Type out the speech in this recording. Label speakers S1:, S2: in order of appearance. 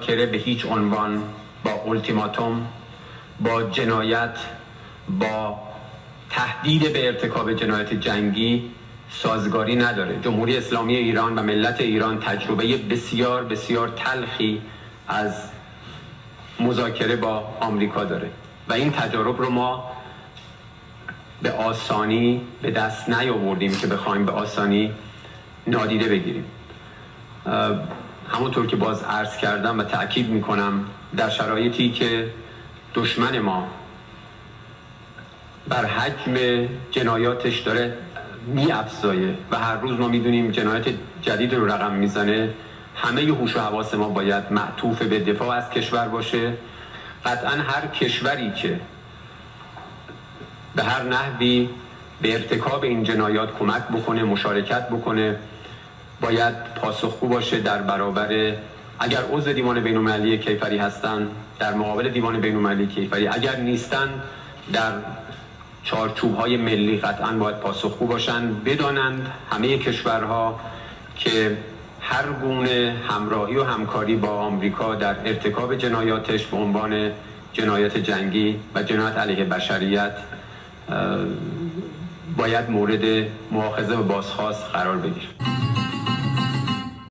S1: که به هیچ عنوان با اولتیماتوم، با جنایت، با تهدید به ارتکاب جنایت جنگی سازگاری نداره. جمهوری اسلامی ایران و ملت ایران تجربه بسیار بسیار تلخی از مذاکره با آمریکا داره و این تجارب رو ما به آسانی به دست نیاوردیم که بخوایم به آسانی نادیده بگیریم. همونطور که باز عرض کردم و تأکید میکنم، در شرایطی که دشمن ما بر حجم جنایاتش داره می‌افزایه و هر روز ما میدونیم جنایات جدید رو رقم میزنه، همه هوش و حواس ما باید معطوف به دفاع از کشور باشه. قطعا هر کشوری که به هر نحوی به ارتکاب این جنایات کمک بکنه، مشارکت بکنه، باید پاسخگو باشه در برابر، اگر عضو دیوان بین‌المللی کیفری هستن در مقابل دیوان بین‌المللی کیفری، اگر نیستن در چارچوب‌های ملی قطعاً باید پاسخگو باشن. بدانند همه کشورها که هر گونه همراهی و همکاری با آمریکا در ارتکاب جنایاتش به عنوان جنایات جنگی و جنایت علیه بشریت باید مورد مؤاخذه و بازخواست قرار بگیره.